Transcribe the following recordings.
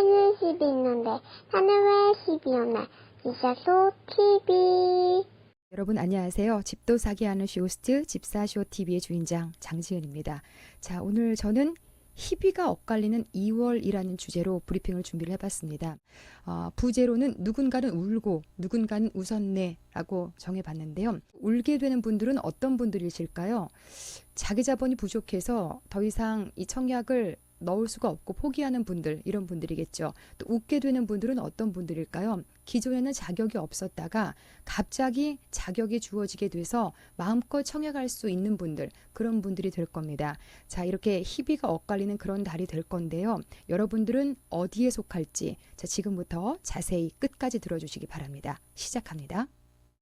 생일 10이 있는데 나는 왜 10이 없나? 집사쇼 TV. 여러분 안녕하세요. 집도 사기 하는 쇼호스트 집사쇼 TV의 주인장 장지은입니다. 자, 오늘 저는 희비가 엇갈리는 2월이라는 주제로 브리핑을 준비를 해봤습니다. 부제로는 누군가는 울고 누군가는 웃었네라고 정해봤는데요. 울게 되는 분들은 어떤 분들이실까요? 자기 자본이 부족해서 더 이상 이 청약을 넣을 수가 없고 포기하는 분들, 이런 분들이겠죠. 또 웃게 되는 분들은 어떤 분들일까요? 기존에는 자격이 없었다가 갑자기 자격이 주어지게 돼서 마음껏 청약할 수 있는 분들, 그런 분들이 될 겁니다. 자, 이렇게 희비가 엇갈리는 그런 달이 될 건데요. 여러분들은 어디에 속할지 자, 지금부터 자세히 끝까지 들어주시기 바랍니다. 시작합니다.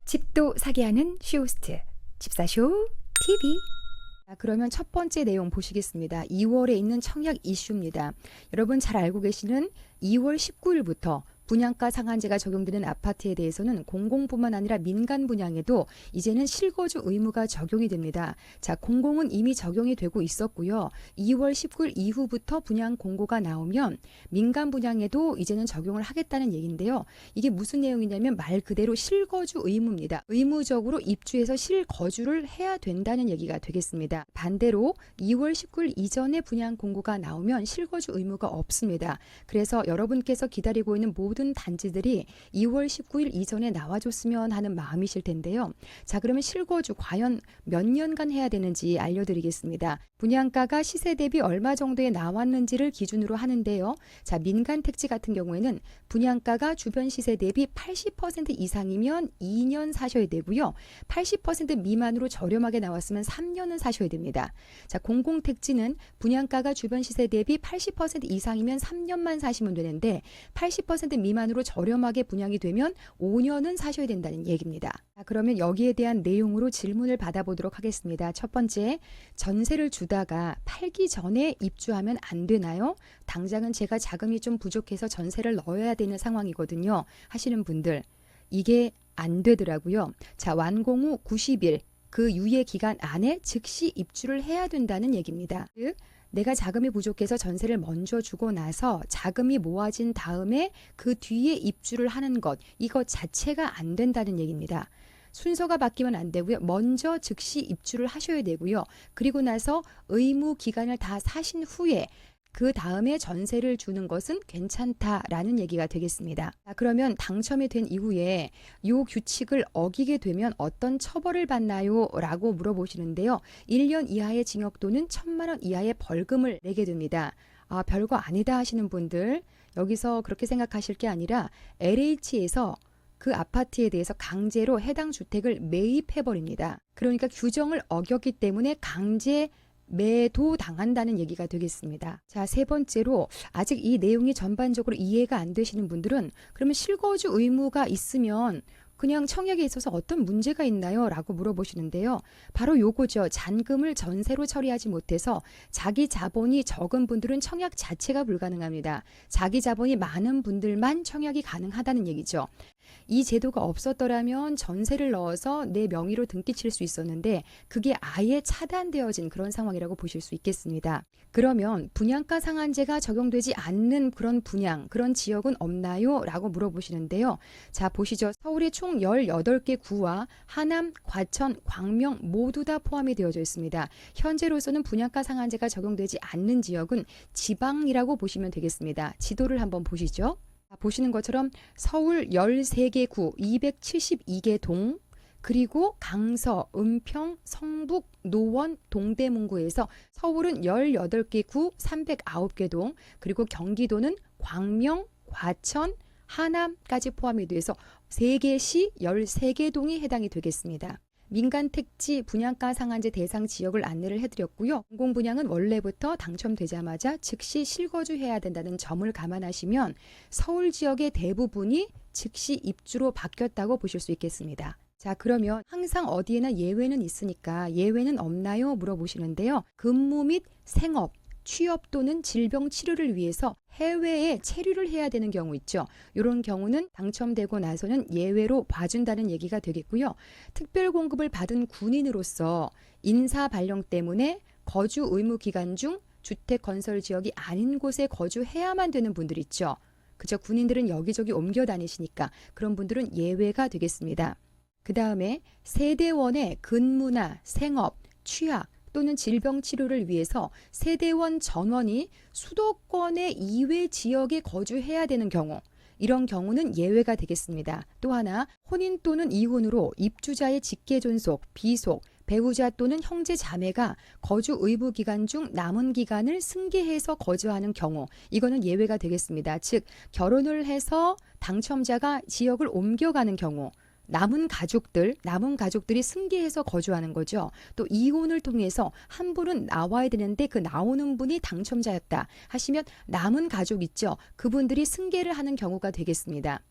집도 사기 하는 쇼호스트 집사쇼 TV. 자, 그러면 첫 번째 내용 보시겠습니다. 2월에 있는 청약 이슈입니다. 여러분 잘 알고 계시는 2월 19일부터 분양가 상한제가 적용되는 아파트에 대해서는 공공뿐만 아니라 민간 분양에도 이제는 실거주 의무가 적용이 됩니다. 자, 공공은 이미 적용이 되고 있었고요. 2월 19일 이후부터 분양 공고가 나오면 민간 분양에도 이제는 적용을 하겠다는 얘기인데요. 이게 무슨 내용이냐면 말 그대로 실거주 의무입니다. 의무적으로 입주해서 실거주를 해야 된다는 얘기가 되겠습니다. 반대로 2월 19일 이전에 분양 공고가 나오면 실거주 의무가 없습니다. 그래서 여러분께서 기다리고 있는 모든 단지들이 2월 19일 이전에 나와줬으면 하는 마음이실 텐데요. 자, 그러면 실거주 과연 몇 년간 해야 되는지 알려드리겠습니다. 분양가가 시세 대비 얼마 정도에 나왔는지를 기준으로 하는데요. 자, 민간 택지 같은 경우에는 분양가가 주변 시세 대비 80% 이상이면 2년 사셔야 되고요. 80% 미만으로 저렴하게 나왔으면 3년은 사셔야 됩니다. 자, 공공 택지는 분양가가 주변 시세 대비 80% 이상이면 3년만 사시면 되는데 80% 미만으로 저렴하게 분양이 되면 5년은 사셔야 된다는 얘기입니다. 자, 그러면 여기에 대한 내용으로 질문을 받아보도록 하겠습니다. 첫 번째, 전세를 주다가 팔기 전에 입주하면 안 되나요? 당장은 제가 자금이 좀 부족해서 전세를 넣어야 되는 상황이거든요. 하시는 분들, 이게 안 되더라고요. 자, 완공 후 90일 그 유예 기간 안에 즉시 입주를 해야 된다는 얘기입니다. 즉, 내가 자금이 부족해서 전세를 먼저 주고 나서 자금이 모아진 다음에 그 뒤에 입주를 하는 것, 이것 자체가 안 된다는 얘기입니다. 순서가 바뀌면 안 되고요. 먼저 즉시 입주를 하셔야 되고요. 그리고 나서 의무 기간을 다 사신 후에 그 다음에 전세를 주는 것은 괜찮다라는 얘기가 되겠습니다. 자, 그러면 당첨이 된 이후에 이 규칙을 어기게 되면 어떤 처벌을 받나요? 라고 물어보시는데요. 1년 이하의 징역 또는 1,000만 원 이하의 벌금을 내게 됩니다. 아, 별거 아니다 하시는 분들, 여기서 그렇게 생각하실 게 아니라 LH에서 그 아파트에 대해서 강제로 해당 주택을 매입해버립니다. 그러니까 규정을 어겼기 때문에 강제 매도 당한다는 얘기가 되겠습니다. 자, 세 번째로 아직 이 내용이 전반적으로 이해가 안 되시는 분들은 그러면 실거주 의무가 있으면 그냥 청약에 있어서 어떤 문제가 있나요? 라고 물어보시는데요. 바로 요거죠. 잔금을 전세로 처리하지 못해서 자기 자본이 적은 분들은 청약 자체가 불가능합니다. 자기 자본이 많은 분들만 청약이 가능하다는 얘기죠. 이 제도가 없었더라면 전세를 넣어서 내 명의로 등기 칠 수 있었는데 그게 아예 차단되어진 그런 상황이라고 보실 수 있겠습니다. 그러면 분양가 상한제가 적용되지 않는 그런 분양, 그런 지역은 없나요? 라고 물어보시는데요. 자, 보시죠. 서울에 총 18개 구와 하남, 과천, 광명 모두 다 포함이 되어져 있습니다. 현재로서는 분양가 상한제가 적용되지 않는 지역은 지방이라고 보시면 되겠습니다. 지도를 한번 보시죠. 보시는 것처럼 서울 13개 구, 272개 동, 그리고 강서, 은평, 성북, 노원, 동대문구에서 서울은 18개 구, 309개 동, 그리고 경기도는 광명, 과천, 하남까지 포함이 돼서 3개 시 13개 동이 해당이 되겠습니다. 민간 택지 분양가 상한제 대상 지역을 안내를 해드렸고요. 공공분양은 원래부터 당첨되자마자 즉시 실거주해야 된다는 점을 감안하시면 서울 지역의 대부분이 즉시 입주로 바뀌었다고 보실 수 있겠습니다. 자, 그러면 항상 어디에나 예외는 있으니까 예외는 없나요? 물어보시는데요. 근무 및 생업, 취업 또는 질병 치료를 위해서 해외에 체류를 해야 되는 경우 있죠. 이런 경우는 당첨되고 나서는 예외로 봐준다는 얘기가 되겠고요. 특별 공급을 받은 군인으로서 인사 발령 때문에 거주 의무 기간 중 주택 건설 지역이 아닌 곳에 거주해야만 되는 분들 있죠. 그저 군인들은 여기저기 옮겨 다니시니까 그런 분들은 예외가 되겠습니다. 그 다음에 세대원의 근무나 생업, 취약 또는 질병 치료를 위해서 세대원 전원이 수도권의 이외 지역에 거주해야 되는 경우, 이런 경우는 예외가 되겠습니다. 또 하나, 혼인 또는 이혼으로 입주자의 직계 존속, 비속, 배우자 또는 형제 자매가 거주 의무 기간 중 남은 기간을 승계해서 거주하는 경우, 이거는 예외가 되겠습니다. 즉 결혼을 해서 당첨자가 지역을 옮겨가는 경우, 남은 가족들이 승계해서 거주하는 거죠. 또 이혼을 통해서 한 분은 나와야 되는데 그 나오는 분이 당첨자였다 하시면 남은 가족 있죠. 그분들이 승계를 하는 경우가 되겠습니다.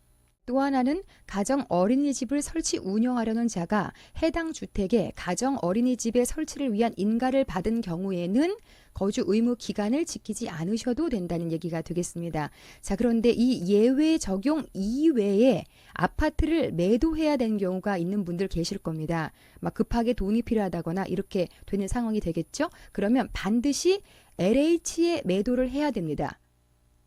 또 하나는 가정 어린이집을 설치 운영하려는 자가 해당 주택에 가정 어린이집의 설치를 위한 인가를 받은 경우에는 거주 의무 기간을 지키지 않으셔도 된다는 얘기가 되겠습니다. 자, 그런데 이 예외 적용 이외에 아파트를 매도해야 되는 경우가 있는 분들 계실 겁니다. 막 급하게 돈이 필요하다거나 이렇게 되는 상황이 되겠죠. 그러면 반드시 LH에 매도를 해야 됩니다.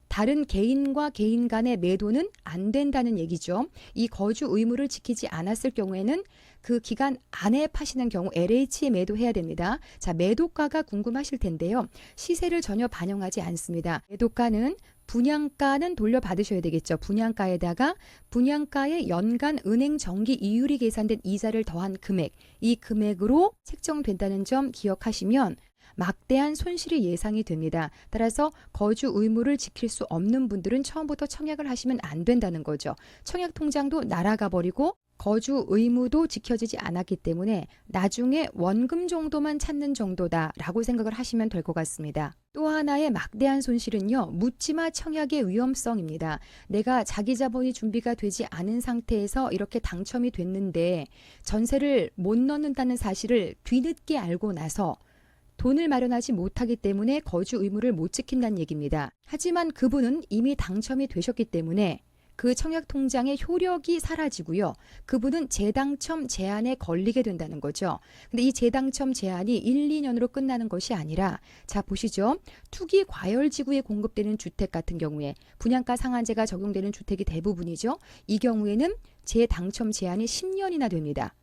다른 개인과 개인 간의 매도는 안 된다는 얘기죠. 이 거주 의무를 지키지 않았을 경우에는 그 기간 안에 파시는 경우 LH에 매도해야 됩니다. 자, 매도가가 궁금하실 텐데요. 시세를 전혀 반영하지 않습니다. 매도가는 분양가는 돌려받으셔야 되겠죠. 분양가에다가 분양가의 연간 은행 정기 이율이 계산된 이자를 더한 금액, 이 금액으로 책정된다는 점 기억하시면 막대한 손실이 예상이 됩니다. 따라서 거주 의무를 지킬 수 없는 분들은 처음부터 청약을 하시면 안 된다는 거죠. 청약 통장도 날아가 버리고 거주 의무도 지켜지지 않았기 때문에 나중에 원금 정도만 찾는 정도다라고 생각을 하시면 될 것 같습니다. 또 하나의 막대한 손실은요, 묻지마 청약의 위험성입니다. 내가 자기 자본이 준비가 되지 않은 상태에서 이렇게 당첨이 됐는데 전세를 못 넣는다는 사실을 뒤늦게 알고 나서 돈을 마련하지 못하기 때문에 거주 의무를 못 지킨다는 얘기입니다. 하지만 그분은 이미 당첨이 되셨기 때문에 그 청약 통장의 효력이 사라지고요. 그분은 재당첨 제한에 걸리게 된다는 거죠. 근데 이 재당첨 제한이 1, 2년으로 끝나는 것이 아니라, 자 보시죠. 투기 과열지구에 공급되는 주택 같은 경우에 분양가 상한제가 적용되는 주택이 대부분이죠. 이 경우에는 재당첨 제한이 10년이나 됩니다.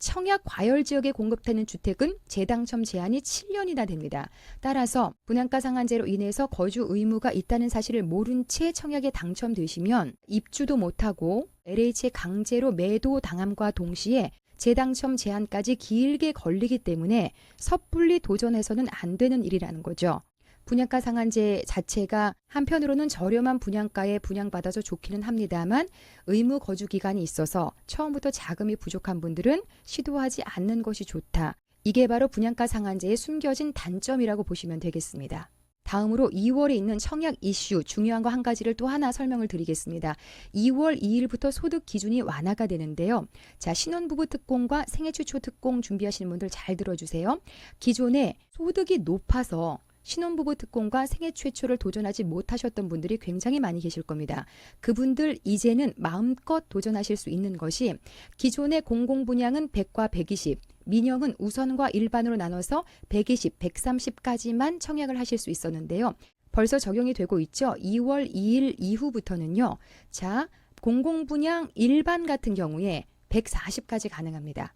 청약 과열 지역에 공급되는 주택은 재당첨 제한이 7년이나 됩니다. 따라서 분양가 상한제로 인해서 거주 의무가 있다는 사실을 모른 채 청약에 당첨되시면 입주도 못하고 LH에 강제로 매도 당함과 동시에 재당첨 제한까지 길게 걸리기 때문에 섣불리 도전해서는 안 되는 일이라는 거죠. 분양가 상한제 자체가 한편으로는 저렴한 분양가에 분양받아서 좋기는 합니다만 의무 거주 기간이 있어서 처음부터 자금이 부족한 분들은 시도하지 않는 것이 좋다. 이게 바로 분양가 상한제의 숨겨진 단점이라고 보시면 되겠습니다. 다음으로 2월에 있는 청약 이슈 중요한 거 한 가지를 또 하나 설명을 드리겠습니다. 2월 2일부터 소득 기준이 완화가 되는데요. 자, 신혼부부 특공과 생애최초 특공 준비하시는 분들 잘 들어주세요. 기존에 소득이 높아서 신혼부부 특공과 생애 최초를 도전하지 못하셨던 분들이 굉장히 많이 계실 겁니다. 그분들 이제는 마음껏 도전하실 수 있는 것이 기존의 공공분양은 100과 120, 민영은 우선과 일반으로 나눠서 120, 130까지만 청약을 하실 수 있었는데요. 벌써 적용이 되고 있죠. 2월 2일 이후부터는요. 자, 공공분양 일반 같은 경우에 140까지 가능합니다.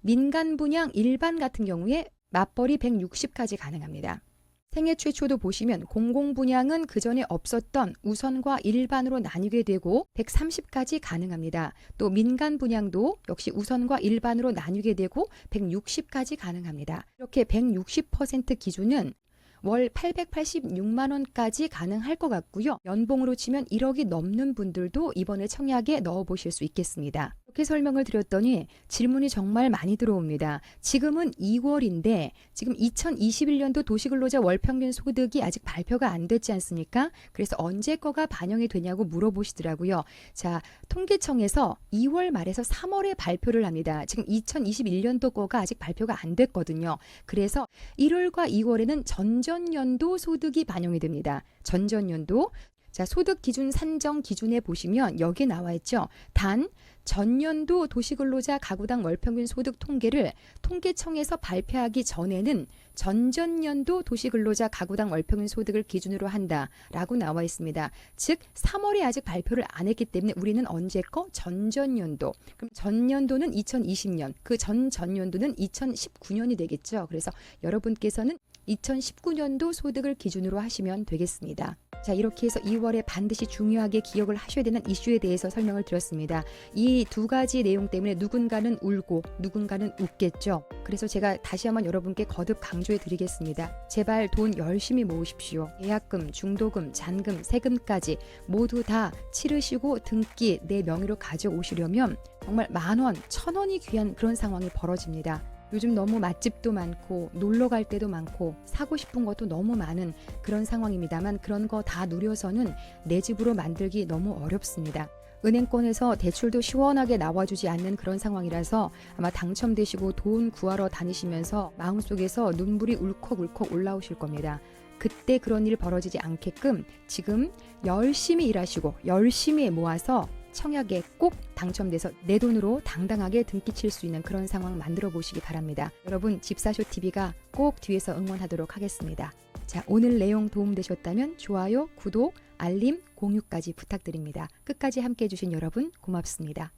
민간분양 일반 같은 경우에 맞벌이 160까지 가능합니다. 생애 최초도 보시면 공공분양은 그전에 없었던 우선과 일반으로 나뉘게 되고 130까지 가능합니다. 또 민간분양도 역시 우선과 일반으로 나뉘게 되고 160까지 가능합니다. 이렇게 160% 기준은 월 886만 원까지 가능할 것 같고요. 연봉으로 치면 1억이 넘는 분들도 이번에 청약에 넣어보실 수 있겠습니다. 이렇게 설명을 드렸더니 질문이 정말 많이 들어옵니다. 지금은 2월인데 지금 2021년도 도시근로자 월평균 소득이 아직 발표가 안 됐지 않습니까? 그래서 언제 거가 반영이 되냐고 물어보시더라고요. 자, 통계청에서 2월 말에서 3월에 발표를 합니다. 지금 2021년도 거가 아직 발표가 안 됐거든요. 그래서 1월과 2월에는 전전년도 소득이 반영이 됩니다. 전전년도. 자, 소득 기준 산정 기준에 보시면 여기 나와 있죠. 단 전년도 도시근로자 가구당 월평균 소득 통계를 통계청에서 발표하기 전에는 전전년도 도시근로자 가구당 월평균 소득을 기준으로 한다라고 나와 있습니다. 즉 3월에 아직 발표를 안 했기 때문에 우리는 언제 거? 전전년도. 그럼 전년도는 2020년, 그 전전년도는 2019년이 되겠죠. 그래서 여러분께서는 2019년도 소득을 기준으로 하시면 되겠습니다. 자, 이렇게 해서 2월에 반드시 중요하게 기억을 하셔야 되는 이슈에 대해서 설명을 드렸습니다. 이 두 가지 내용 때문에 누군가는 울고 누군가는 웃겠죠. 그래서 제가 다시 한번 여러분께 거듭 강조해 드리겠습니다. 제발 돈 열심히 모으십시오. 계약금, 중도금, 잔금, 세금까지 모두 다 치르시고 등기 내 명의로 가져오시려면 정말 10,000원, 1,000원이 귀한 그런 상황이 벌어집니다. 요즘 너무 맛집도 많고 놀러 갈 때도 많고 사고 싶은 것도 너무 많은 그런 상황입니다만 그런 거 다 누려서는 내 집으로 만들기 너무 어렵습니다. 은행권에서 대출도 시원하게 나와주지 않는 그런 상황이라서 아마 당첨되시고 돈 구하러 다니시면서 마음속에서 눈물이 울컥울컥 올라오실 겁니다. 그때 그런 일 벌어지지 않게끔 지금 열심히 일하시고 열심히 모아서 청약에 꼭 당첨돼서 내 돈으로 당당하게 등기 칠 수 있는 그런 상황 만들어 보시기 바랍니다. 여러분 집사쇼TV가 꼭 뒤에서 응원하도록 하겠습니다. 자, 오늘 내용 도움되셨다면 좋아요, 구독, 알림, 공유까지 부탁드립니다. 끝까지 함께해 주신 여러분 고맙습니다.